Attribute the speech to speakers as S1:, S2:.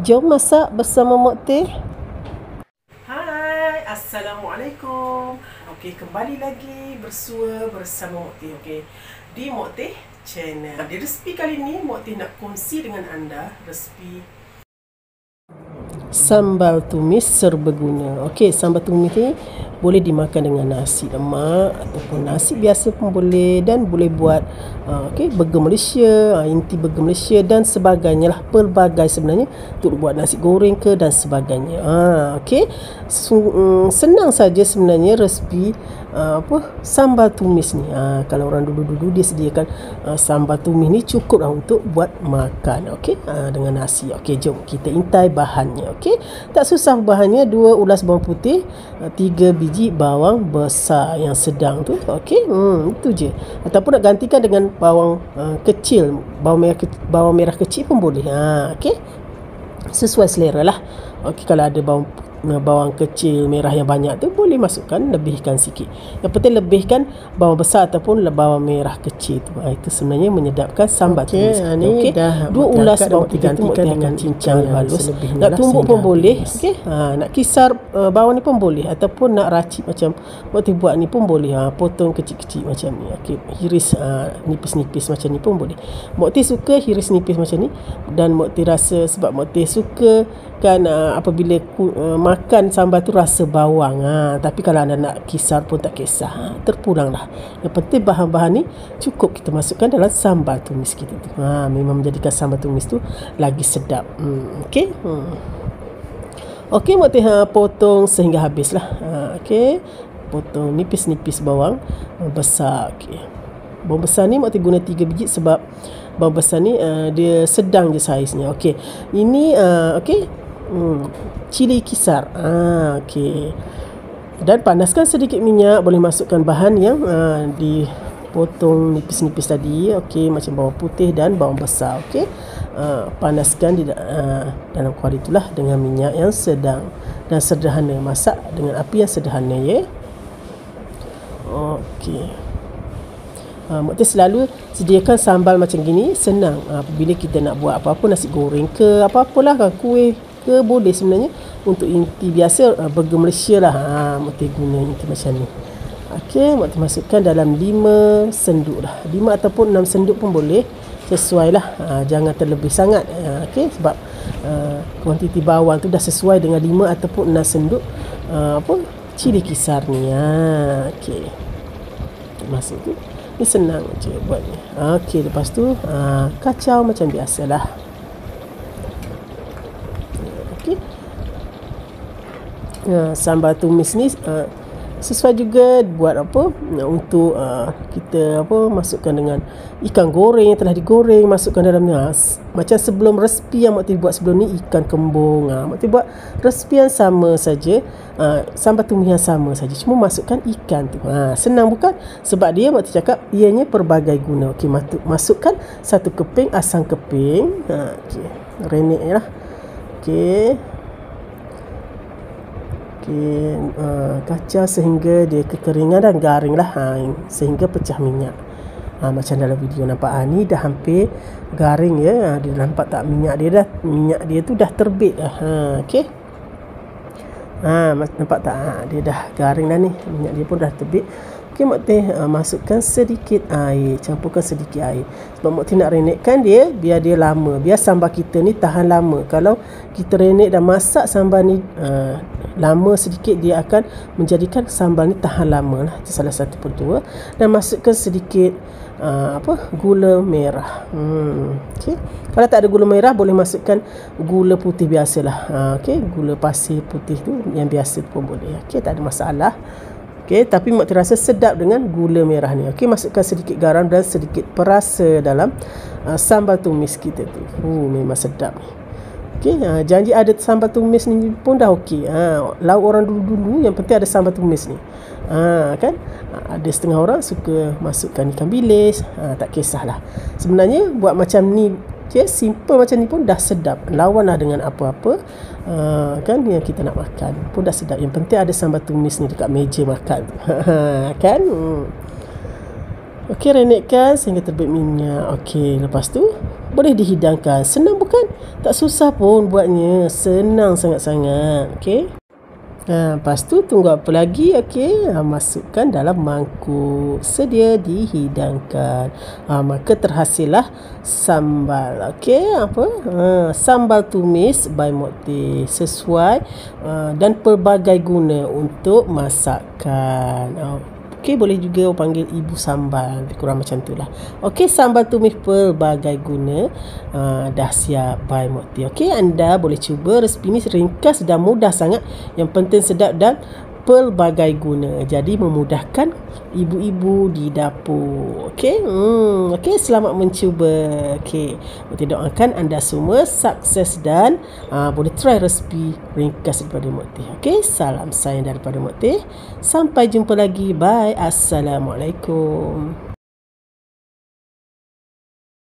S1: Jom masak bersama Mak Teh.
S2: Hai, Assalamualaikum. Okey, kembali lagi bersua bersama Mak Teh. Okey, di Mak Teh Channel. Di resipi kali ni Mak Teh nak kongsi dengan anda resipi
S1: Sambal tumis serbaguna. Okey, sambal tumis ni boleh dimakan dengan nasi lemak ataupun nasi biasa pun boleh, dan boleh buat burger Malaysia, inti burger Malaysia dan sebagainya lah, pelbagai sebenarnya untuk buat nasi goreng ke dan sebagainya. Okey. Senang saja sebenarnya resipi sambal tumis ni. Kalau orang dulu-dulu dia sediakan sambal tumis ni cukup lah untuk buat makan. Okey, dengan nasi. Okey, jom kita intai bahannya. Okey, tak susah bahannya. 2 ulas bawang putih, 3 biji bawang besar yang sedang tu. Okey, itu je. Ataupun nak gantikan dengan bawang kecil, bawang merah kecil pun boleh. Okey, sesuai selera lah. Okey, kalau ada bawang kecil merah yang banyak tu boleh masukkan, lebihkan sikit. Yang penting lebihkan bawang besar ataupun bawang merah kecil tu. Itu sebenarnya menyedapkan sambal tumis. Okey, 2 ulas bawang putih tu akan cincang halus. Nak tumbuk pun boleh. Okey, nak kisar bawang ni pun boleh, ataupun nak racik macam waktu buat ni pun boleh. Potong kecil-kecil macam ni. Okey, hiris nipis-nipis macam ni pun boleh. Mak Teh suka hiris nipis macam ni, dan Mak Teh rasa sebab Mak Teh suka kan apabila makan sambal tu rasa bawang. Tapi kalau anda nak kisar pun tak kisah, terpulang lah. Yang penting bahan-bahan ni cukup kita masukkan dalam sambal tumis kita tu. Memang menjadikan sambal tumis tu lagi sedap. Okey. Okey, Mak Teh potong sehingga habis lah. Okey, potong nipis-nipis bawang besar. Okey, bawang besar ni Mak Teh guna 3 biji sebab bawang besar ni dia sedang je saiznya. Okey, ini cili kisar. Okey, dan panaskan sedikit minyak. Boleh masukkan bahan yang dipotong nipis-nipis tadi. Okey, macam bawang putih dan bawang besar. Okey, panaskan di dalam kuali itulah dengan minyak yang sedang dan sederhana. Masak dengan api yang sederhana, ya. Okey, Mak Teh selalu sediakan sambal macam gini. Senang apabila kita nak buat apa-apa, nasi goreng ke apa-apalah, kuih ke boleh sebenarnya. Untuk inti biasa burger Malaysia lah, Mak Teh guna inti macam ni. Okey, Mak Teh masukkan dalam 5 senduk lah, 5 ataupun 6 senduk pun boleh, sesuai lah. Jangan terlebih sangat. Okey, sebab kuantiti bawang tu dah sesuai dengan 5 ataupun 6 senduk cili kisar ni. Okey, masuk tu. Ni senang je buatnya. Okey, lepas tu kacau macam biasalah. Okey, sambal tumis ni sesuai juga buat untuk kita masukkan dengan ikan goreng yang telah digoreng, masukkan dalam ni. Macam sebelum resipi yang Mak Teh buat sebelum ni, ikan kembung. Mak Teh buat resipi yang sama saja, sambal tumis yang sama saja, cuma masukkan ikan tu. Senang bukan? Sebab dia Mak Teh cakap ianya pelbagai guna. Okey, masukkan 1 keping asam keping. Okey, renek lah. Okey, kacau sehingga dia kekeringan dan garing lah, sehingga pecah minyak. Macam dalam video nampak, ni dah hampir garing, ya. Dia nampak tak minyak dia tu dah terbit dah. Okey, nampak tak? Dia dah garing dah ni, minyak dia pun dah terbit. Okey, Mak Teh masukkan sedikit air, campurkan sedikit air sebab Mak Teh nak renekkan dia biar dia lama, biar sambal kita ni tahan lama. Kalau kita renek dan masak sambal ni lama sedikit, dia akan menjadikan sambal ni tahan lama lah. Itu salah satu pertua. Dan masukkan sedikit gula merah. Okey, kalau tak ada gula merah boleh masukkan gula putih biasalah. Okey, gula pasir putih tu yang biasa pun boleh. Okey, tak ada masalah. Okey, tapi Mak Teh rasa sedap dengan gula merah ni. Okey, masukkan sedikit garam dan sedikit perasa dalam sambal tumis kita tu. Memang sedap ni. Okey, janji ada sambal tumis ni pun dah okey. Lauk orang dulu-dulu yang penting ada sambal tumis ni. Kan? Ada setengah orang suka masukkan ikan bilis. Tak kisahlah. Sebenarnya buat macam ni je, simple macam ni pun dah sedap. Lawanlah dengan apa-apa kan yang kita nak makan pun dah sedap. Yang penting ada sambal tumis ni dekat meja makan. Kan? Okey, renekkan sehingga terbit minyak. Okey, lepas tu boleh dihidangkan. Senang bukan? Tak susah pun buatnya. Senang sangat-sangat. Okey. Lepas tu tunggu apa lagi? Okey, masukkan dalam mangkuk. Sedia dihidangkan. Maka terhasillah sambal. Okey, apa? Sambal tumis by Mokti. Sesuai dan pelbagai guna untuk masakan. Okey, boleh juga panggil ibu sambal. Lebih kurang macam tu lah. Okey, sambal tumis pelbagai guna dah siap by Mokti. Okey, anda boleh cuba resipi ni, ringkas dan mudah sangat. Yang penting sedap dan pelbagai guna. Jadi memudahkan ibu-ibu di dapur. Okey. Okey, selamat mencuba. Okey. Mokti doakan anda semua sukses dan boleh try resipi ringkas daripada Mokti. Okey, salam sayang daripada Mokti. Sampai jumpa lagi. Bye. Assalamualaikum.